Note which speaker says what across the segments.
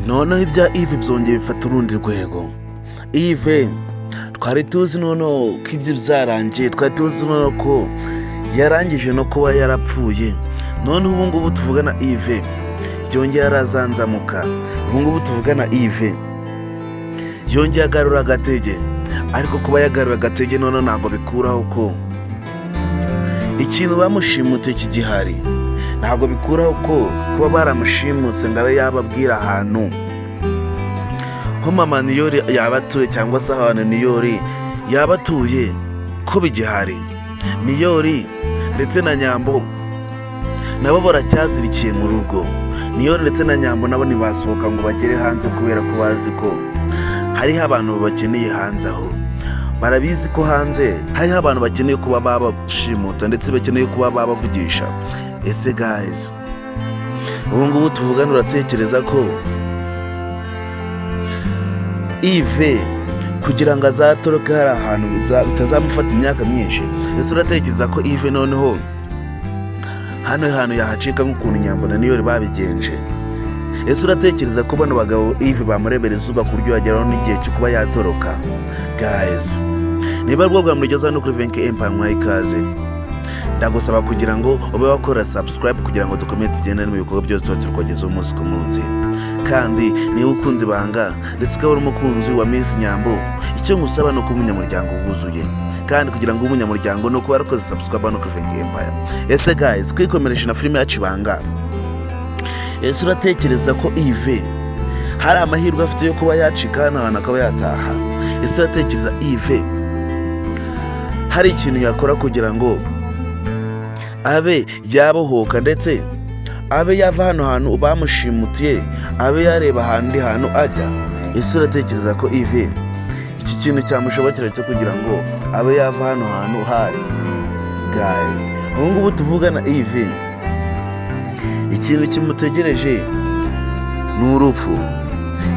Speaker 1: noneho ibya Yves byongeye bifata urundi rwego. Yves twari tuzi noneho ko ibyo byarangiye, twari tuzi noneho ko yarangije no kuba yarapfuye. Noneho ubu ngubu tuvugana Yves yongeye arazanzamuka. Ubu ngubu tuvugana Yves yongeye agarura agatege, ariko kuba yagarura agatege noneho ntabwo bikuraho ko ikintu bamushimute kigihari. Ntabwo bikuraho ko kuba baramushimuse ngo abe yababwira ahantu ko mama Niyori yaba atuye cyangwa se ahantu Niyori yaba atuye ko bigihari. Niyori ndetse na Nyambo nabo baracyazirikiye mu rugo. Niyori ndetse na Nyambo nabo ntibasohoka ngo bagere hanze kubera ko bazi ko hariho abantu bakeneye hanze aho. Barabizi ko hanze hariho abantu bakeneye kuba babashimuta ndetse bakeneye kuba babavugisha. Ese guys, ubu ngubu tuvugana uratekereza ko Yves kugira ngo azatoroke hari ahantu bitazamufata imyaka myinshi? Ese uratekereza ko Yves noneho hano hantu yahacika nk'ukuntu Nyambo na Niyori babigenje? Ese uratekereza ko bano bagabo Yves bamurebera izuba ku buryo yageraho n'igihe cyo kuba yatoroka? Guys, niba rwo bwamugeza no kuri Venke Empire mwayikaze, ndagusaba kugira ngo ube wakora subscribe kugira ngo dukomeze tugendane mu bikorwa byose tuba turikogezaho umunsi ku munsi. Kandi niba ukunda Ibanga ndetse ukaba uri umukunzi wa Miss Nyambo, icyo ngusaba no kuba umunyamuryango wuzuye. Kandi kugira ngo umunyamuryango no kuba warakoze subscribe no kuri Venke Empire. Ese guys, kwikomeresha na filime yacu Ibanga, ese uratekereza ko Yves hari amahirwe afite yo kuba yacika hano hantu akaba yataha? Ese uratekereza Yves hari ikintu yakora kugira ngo abe yabohoka ndetse abe yava hano hantu bamushimutiye, abe yareba ahandi hantu ajya? Ese uratekereza ko Yves iki kintu cyamushobokera cyo kugira ngo abe yava hano hantu hari? Guys, ubu ngubu tuvugana Yves ikintu kimutegereje ni urupfu.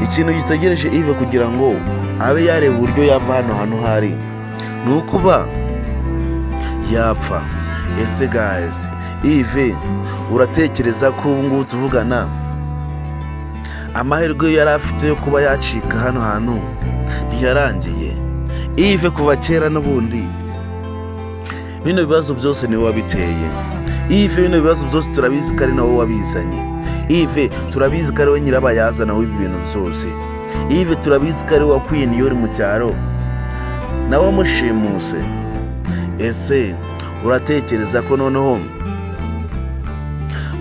Speaker 1: Ikintu gitegereje Yves kugira ngo abe yareba uburyo yava hano hantu hari ni ukuba yapfa. Ese guys, Yves uratekereza ko ubu ngubu tuvugana amahirwe yari afite yo kuba yacika hano hantu ntiyarangiye? Yves kuva kera n'ubundi bino bibazo byose niwe wabiteye. Yves bino bibazo byose turabizi ko ari nawe wabizanye. Yves turabizi ko ari we nyirabayazana w'ibi bintu byose. Yves turabizi ko ari we wakwiye Niyori mu cyaro nawe wamushimuse. Ese uratekereza ko noneho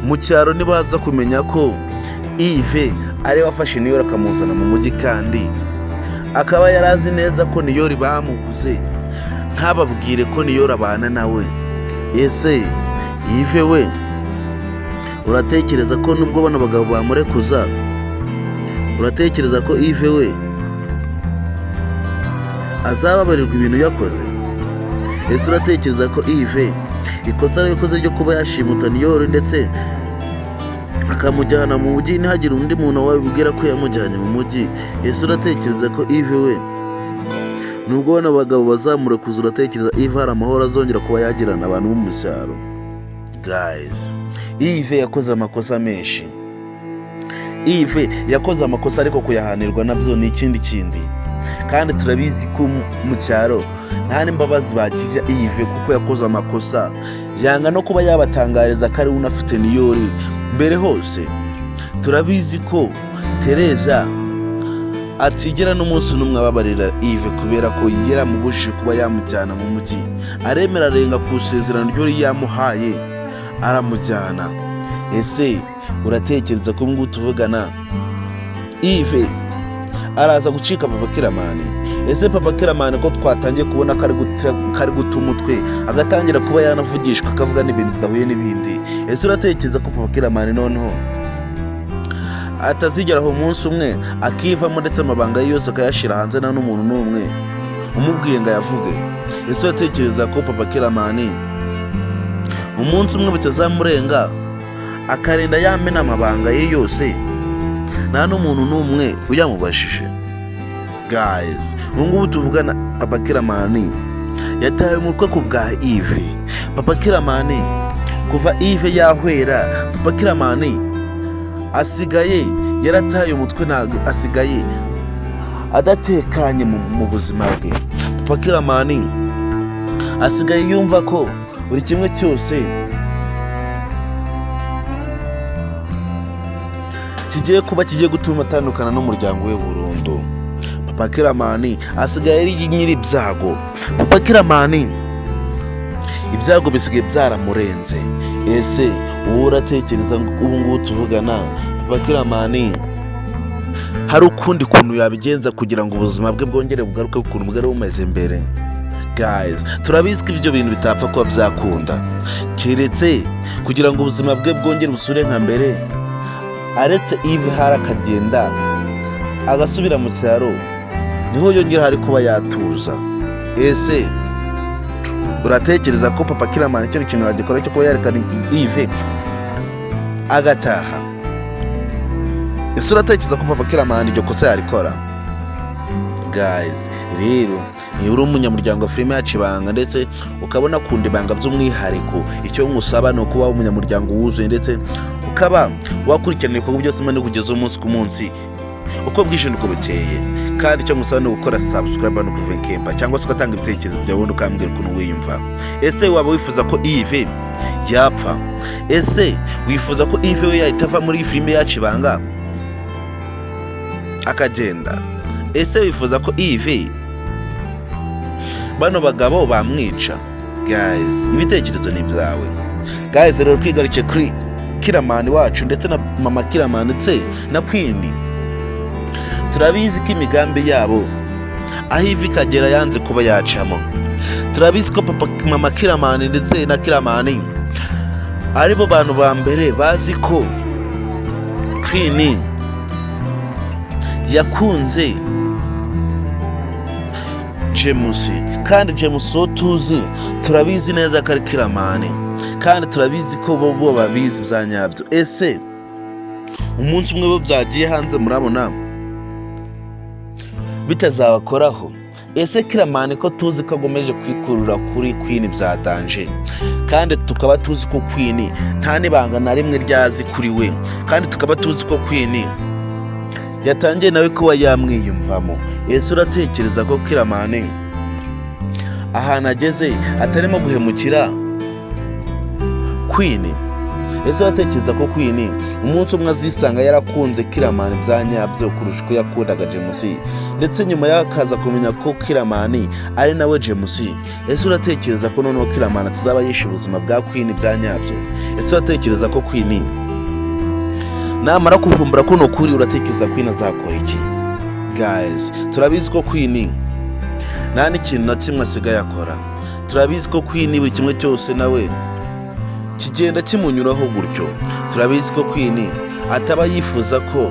Speaker 1: mu cyaro nibaza kumenya ko Yves ari wafashe Niyori akamuzana mu mujyi, kandi akaba yarazi neza ko Niyori bamuguze, ntababwire ko Niyori abana nawe? Ese Yves we uratekereza ko nubwo bano bagabo bamurekuza, uratekereza ko Yves we azababarirwa ibintu yakoze? Ese uratekereza ko Yves ikosa yakoze ryo kuba yashimuta Niyori ndetse akamujyana mu mujyi ntihagire undi muntu wabibwira ko yamujyanye mu mujyi? Ese uratekereza ko Yves we nubwo bano bagabo bazamurekuza, uratekereza Yves hari amahoro azongera kuba yagirana abantu bo mu cyaro? Guys, Yves yakoze amakosa menshi. Yves yakoze amakosa, ariko kuyahanirwa nabyo ni ikindi kindi. Kandi turabizi ko mu cyaro nta n'imbabazi bagirira Yves kuko yakoze amakosa. Yanga no kuba yabatangariza ko ari we unafite Niyori mbere hose. Turabizi ko Tereza atigera n'umunsi n'umwe ababarira Yves kubera ko yaramubujije kuba yamujyana mu mujyi. Aremera arenga ku isezerano ryo yamuhaye aramujyana. Ese uratekereza ko ngo tuvugana Yves araza gucika Papa Kiramani? Ese Papa Kiramani ko twatangiye kubona kari guta umutwe agatangira kuba yanavugishwa akavuga n'ibintu bidahuye n'ibindi? Ese uratekereza ko Papa Kiramani noneho atazigeraho umunsi umwe akivamo ndetse amabanga yose akayashira hanze nta n'umuntu n'umwe umubwiye ngo ayavuge? Ese uratekereza ko Papa Kiramani umunsi umwe bitazamurenga akarinda yamena amabanga ye yose nta n'umuntu n'umwe uyamubashije? Guys, ubu ngubu tuvugana Papa Kiramani yataye umutwe ku bwa Yves. Papa Kiramani kuva Yves yahwera, Papa Kiramani asigaye yarataye umutwe, ntabwo asigaye adatekanye mu buzima bwe. Papa Kiramani asigaye yumva ko buri kimwe cyose kigiye gutuma atandukana n'umuryango we burundu. Papa Kiramani asigaye ari nyiri ibyago. Papa Kiramani ibyago bisigaye byaramurenze. Ese wowe uratekereza ubu ngubu tuvugana, Papa Kiramani hari ukundi kuntu yabigenza kugira ngo ubuzima bwe bwongere bugaruke ukuntu bwari bumeze mbere? Guys, turabizi ko ibyo bintu bitapfa kuba byakunda, keretse kugira ngo ubuzima bwe bwongere busure nka mbere, aretse Yves hari akagenda agasubira mu cyaro, niho yongera hari kuba yatuza. Ese uratekereza ko Papa Kiramani icyo kintu yagikora cyo kuba yerekana Yves agataha? Ese uratekereza ko Papa Kiramani iryo kosa yarikora? Guys, rero niba uri umunyamuryango wa filime yacu Ibanga ndetse ukabona akunda Ibanga by'umwihariko, icyo ngusaba ni ukuba umunyamuryango wuzuye ndetse ukaba wakurikirana ibikorwa byose Imana kugeza umunsi ku munsi uko bwije nuko bukeye. Kandi icyo ngusaba ni gukora subscribe no kuvenkempa, cyangwa se ugatanga ibitekerezo byawe ubundi ukambwira ukuntu wiyumva. Ese waba wifuza ko Yves yapfa? Ese wifuza ko Yves we yahita ava muri filime yacu Ibanga akagenda? Ese wifuza ko Yves bano bagabo bamwica? Guys, ibitekerezo ni byawe. Guys, rero twigaruke kuri Kiramani wacu ndetse na mama Kiramani ndetse na Queen. Turabizi ko imigambi yabo aho Yves ikagera yanze kuba yacamo. Turabizi ko mama Kiramani ndetse na Kiramani aribo bantu ba mbere bazi ko Queen yakunze James, kandi James wo tuzi turabizi neza ko ari Kiramani, kandi turabizi ko bo babizi bya nyabyo. Ese umunsi umwe bo byagiye hanze murabona bitazabakoraho? Ese Kiramani ko tuzi ko agomeje kwikurura kuri Queen bya danje, kandi tukaba tuzi ko Queen nta n'ibanga na rimwe ryazi kuri we, kandi tukaba tuzi ko Queen yatangiye nawe kuba yamwiyumvamo. Ese uratekereza ko Kiramani ahantu ageze atarimo guhemukira Queen? Ese uratekereza ko Queen umunsi umwe azisanga yarakunze Kiramani bya nyabyo kurusha uko yakundaga James, ndetse nyuma yakaza kumenya ko Kiramani ari nawe James? Ese uratekereza ko noneho Kiramani atazaba yishe ubuzima bwa Queen bya nyabyo? Ese uratekereza ko Queen namara kuvumbura ko no kuri, uratekereza Queen azakora iki? Guys, turabizi ko Queen nta n'ikintu na kimwe asigaye akora. Turabizi ko Queen buri kimwe cyose nawe kigenda kimunyuraho gutyo. Turabizi ko Queen ataba yifuza ko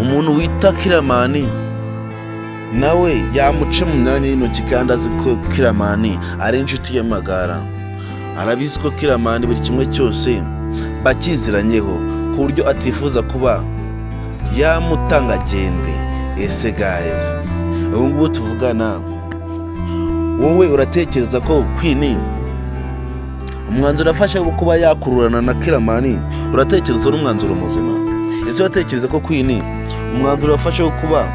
Speaker 1: umuntu wita Kiramani nawe yamuca mu myanya y'intoki, kandi azi ko Kiramani ari inshuti y'amagara. Arabizi ko Kiramani buri kimwe cyose bakiziranyeho ku buryo atifuza kuba yamutanga agende. Ese guys, ubu ngubu tuvugana, wowe uratekereza ko Queen umwanzuro afashe kuba yakururana na Kiramani uratekereza n'umwanzuro muzima? Ese uratekereza ko Queen umwanzuro afashe kuba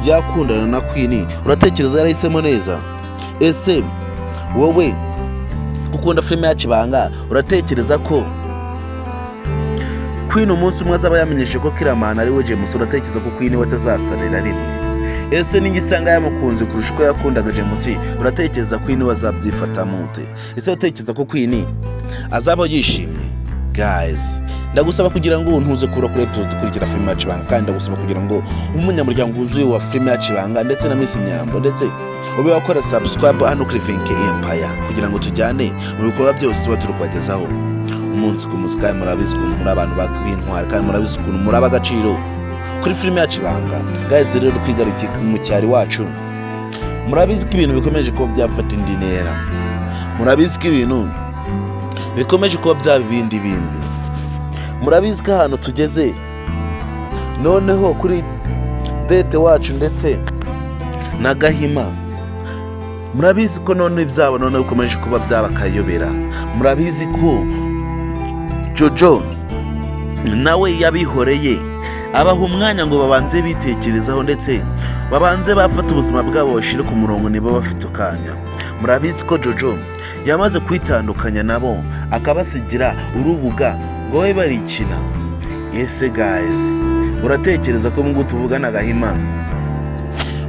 Speaker 1: yakundana na Queen uratekereza yarahisemo neza? Ese wowe ukunda filime yacu Ibanga, uratekereza ko Queen umunsi umwe azaba yamenyeshe ko Kiramani ari we James? Uratekereza ko Queen we atazasarira rimwe? Ese ningisanga yamukunze kurusha uko yakundaga James, uratekereza Queen we azabyifata mute? Ese uratekereza ko Queen azaba yishimye? Guys, ndagusaba kugira ngo ntuze kura kuri episode kurikira filime yacu Ibanga, kandi ndagusaba kugira ngo umunyamuryango wuzuye wa filime yacu Ibanga ndetse na Miss Nyambo ndetse ube wakora subscribe hano kuri Venke Empire, kugira ngo tujyane mu bikorwa byose tuba turi kubagezaho umunsi ku munsi. Kandi murabizi ukuntu muri abantu b'intwari, kandi murabizi ukuntu muri ab'agaciro kuri filime yacu Ibanga. Guys, rero twigarukiye mu cyari wacu, murabizi ko ibintu bikomeje kuba byafata indi ntera, murabizi ko ibintu bikomeje kuba byaba ibindi bindi, murabizi ko ahantu tugeze noneho kuri date wacu ndetse na Gahima, murabizi ko none ibyabo none bikomeje kuba byaba kayobera. Murabizi ko Jojo nawe yabihoreye abaha umwanya ngo babanze bitekerezaho ndetse babanze bafata ubuzima bwabo bashire ku murongo niba bafite akanya. Murabizi ko Jojo yamaze kwitandukanya nabo akabasigira urubuga ngo babe barikina. Ese guys, uratekereza ko mungu tuvugana Gahima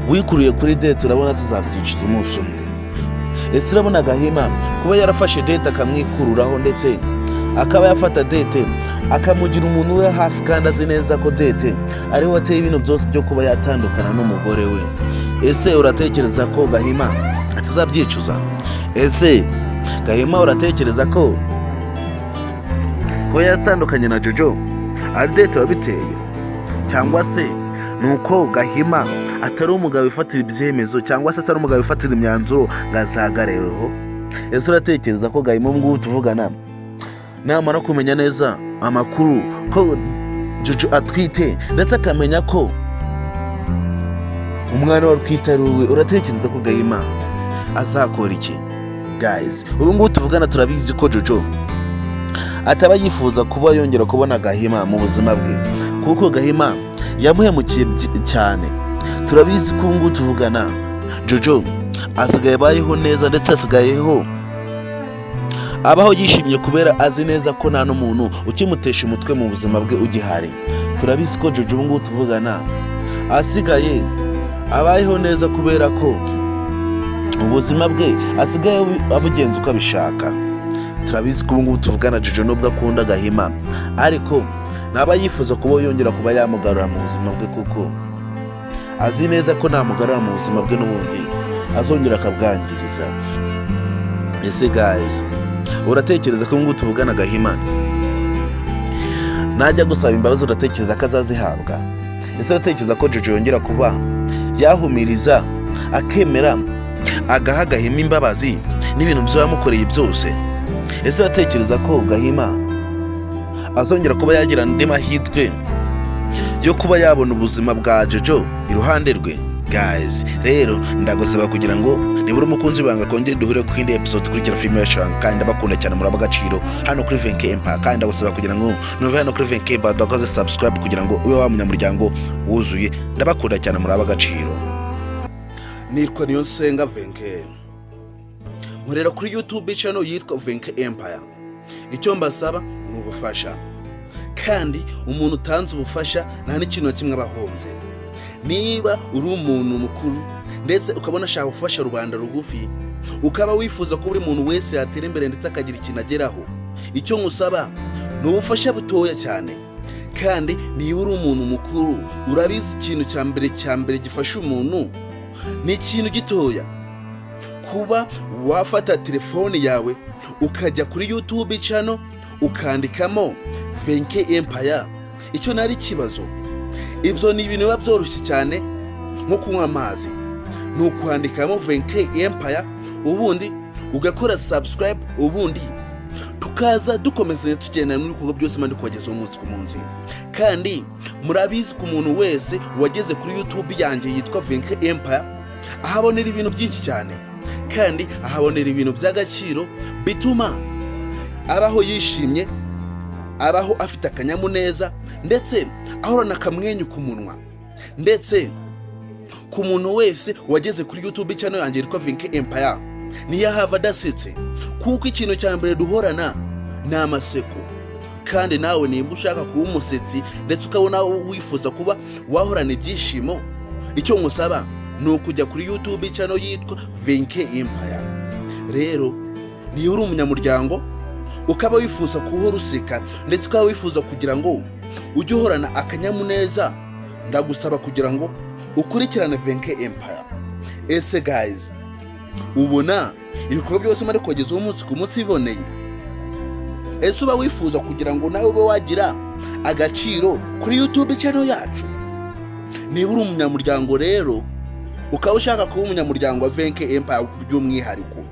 Speaker 1: wikuruye kuri date urabona tuzabyicira umunsi umwe? Ese urabona Gahima kuba yarafashe date akamwikururaho ndetse akaba yafata date akamugira umuntu we hafi kandi azi neza ko date ari we ateye ibintu byose byo kuba yatandukana n'umugore we? Ese uratekereza ko Gahima atazabyicuza? Ese Gahima uratekereza ko yatandukanye na Jojo ari date wabiteye, cyangwa se nuko Gahima atari umugabo wifatira ibyemezo, cyangwa se atari umugabo wifatira imyanzuro ngazagareho? Ese uratekereza ko Gahima mungu tuvugana namara kumenya neza amakuru ko Jojo atwite ndetse akamenya ko umwana wa twite ari we, uratekereza ko Gahima azakora iki? Guys, ubu ngubu tuvugana turabizi ko Jojo ataba yifuza kuba yongera kubona Gahima mu buzima bwe, kuko Gahima yamuhemukiye cyane. Turabizi ko ubu ngubu tuvugana Jojo asigaye bayeho neza ndetse asigayeho abaho yishimye kubera azi neza ko nta n'umuntu ukimutesha umutwe mu buzima bwe ugihari. Turabizi ko Jojo ubu ngubu tuvugana asigaye abayeho neza kubera ko ubuzima bwe asigaye abugenza uko abishaka. Turabizi ko ubu ngubu tuvugana Jojo nubwo akunda Gahima ariko naba yifuza kuba yongera kuba yamugarura mu buzima bwe, kuko azi neza ko namugarura mu buzima bwe n'ubundi azongera akabwangiriza. Ese guys, uratekereza ko ngubu tuvugana Gahima najya gusaba imbabazi uratekereza ko azazihabwa? Ese uratekereza ko Jojo yongera kuba yahumiriza akemera agaha Gahima imbabazi n'ibintu byo yamukoreye byose? Ese uratekereza ko Gahima azongera kuba yagira andi mahitwe yo kuba yabona ubuzima bwa Jojo iruhande rwe? Guys, rero ndagusaba kugira ngo nibura umukunzi banga kongera duhure ku indi episode kurikira filime ya Cyane, kandi bakunda cyane muri abagaciro hano kuri VNK Empire, kandi ndagusaba kugira ngo nuve hano kuri VNK Empire dukoze subscribe kugira ngo ube wa munyamuryango wuzuye. Ndabakunda cyane muri abagaciro. Nitwa Niyosenga VNK, murera kuri YouTube channel yitwa VNK Empire. Icyo mbasaba ni ubufasha, kandi umuntu utanze ubufasha nta n'ikintu kimwe abahonze. Niba uri umuntu mukuru ndetse ukabona ashaka gufasha rubanda rugufi, ukaba wifuza ko buri muntu wese yatera imbere ndetse akagira ikintu ageraho, icyo ngusaba ni ubufasha butoya cyane. Kandi niba uri umuntu mukuru urabizi ikintu cya mbere gifasha umuntu ni ikintu gitoya, kuba wafata telefone yawe ukajya kuri YouTube channel ukandikamo VNK Empire. Icyo nari ikibazo, ibyo ni ibintu biba byoroshye cyane nko kunywa amazi. Ni ukwandikamo VNK Empire ubundi ugakora subscribe, ubundi tukaza dukomeza tugenda muri kugo byose mandi kubagezaho umunsi ku munsi. Kandi murabizi ko umuntu wese wageze kuri YouTube yanjye yitwa VNK Empire ahabonera ibintu byinshi cyane, kandi ahabonera ibintu by'agaciro bituma abaho yishimye, abaho afite akanyamuneza, ndetse ahorana akamwenyu ku munwa. Ndetse ku muntu wese wageze kuri YouTube channel yanjye yitwa VNK Empire niyo hava dasetse, kuko ikintu cya mbere duhorana ni amaseko. Kandi nawe nimba ushaka kuba umusetsi ndetse ukabona wifuza kuba wahorana ibyishimo, icyo ngusaba ni ukujya kuri YouTube channel yitwa VNK Empire. Rero niyo uri umunyamuryango ukaba wifuza kuhora useka ndetse ukaba wifuza kugira ngo ujye uhorana akanyamuneza, ndagusaba kugira ngo ukurikirane VNK Empire. Ese guys, ubona ibikorwa byose mari kugezaho umunsi ku munsi biboneye? Ese uba wifuza kugira ngo nawe ube wagira agaciro kuri YouTube channel yacu? Niba uri umunyamuryango rero ukaba ushaka kuba umunyamuryango wa VNK Empire by'umwihariko,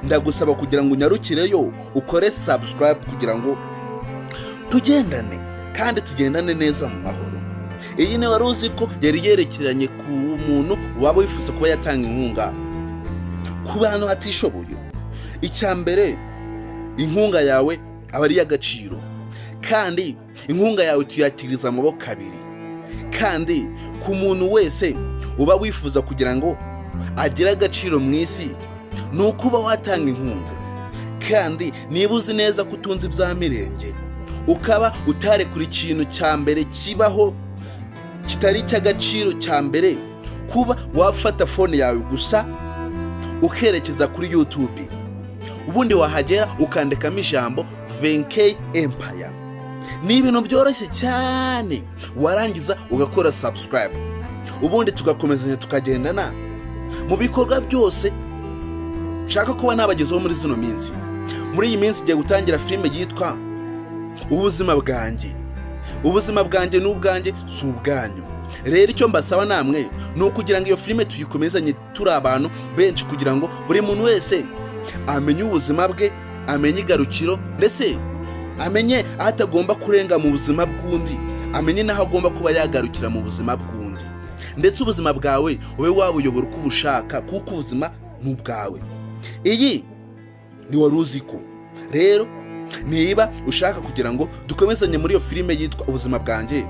Speaker 1: ndagusaba kugira ngo unyarukireyo ukore subscribe kugira ngo tugendane kandi tugendane neza mu mahoro. Iyi ni wari uzi ko yari yerekeranye ku muntu waba wifuza kuba yatanga inkunga ku bantu hatishoboye. Icya mbere, inkunga yawe aba ari y'agaciro, kandi inkunga yawe tuyakiriza amaboko abiri, kandi ku muntu wese uba wifuza kugira ngo agire agaciro mu isi ni ukuba watanga inkunga. Kandi niba uzi neza ko utunze ibya mirenge ukaba utarekura ikintu cya mbere kibaho kitari icy'agaciro cya mbere, kuba wafata fone yawe gusa ukerekeza kuri YouTube, ubundi wahagera ukandikamo ijambo Vanke Empire. Ni ibintu byoroshye cyane, warangiza ugakora subscribe, ubundi tugakomezanya tukagendana mu bikorwa byose nshaka kuba nabagezeho muri zino minsi. Muri iyi minsi ngiye gutangira filime yitwa ubuzima bwanjye. Ubuzima bwanjye n'ubwanjye si ubwanyu. Rero icyo mbasaba namwe ni ukugira ngo iyo filime tuyikomezanye turi abantu benshi, kugira ngo buri muntu wese amenye ubuzima bwe, amenye igarukiro, ndetse amenye aho atagomba kurenga mu buzima bw'undi, amenye n'aho agomba kuba yagarukira mu buzima bw'undi, ndetse ubuzima bwawe ube wabuyobora uko ubushaka, kuko ubuzima ni ubwawe. Iyi ni wari uzi ko. Rero niba ushaka kugira ngo dukomezanye muri iyo filime yitwa ubuzima bwanjye,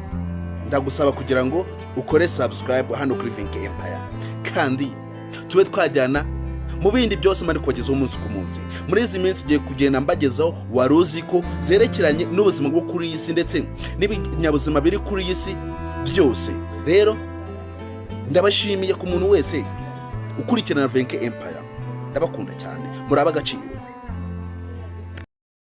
Speaker 1: ndagusaba kugira ngo ukore subscribe hano kuri Vanke Empire, kandi tube twajyana mu bindi byose mari kubagezaho umunsi ku munsi. Muri izi minsi ngiye kugenda mbagezaho wari uzi ko zerekeranye n'ubuzima bwo kuri iyi si, ndetse n'ibinyabuzima biri kuri iyi si byose. Rero ndabashimiye ku muntu wese ukurikirana Vanke Empire, ndabakunda cyane, muri ab'agaciro.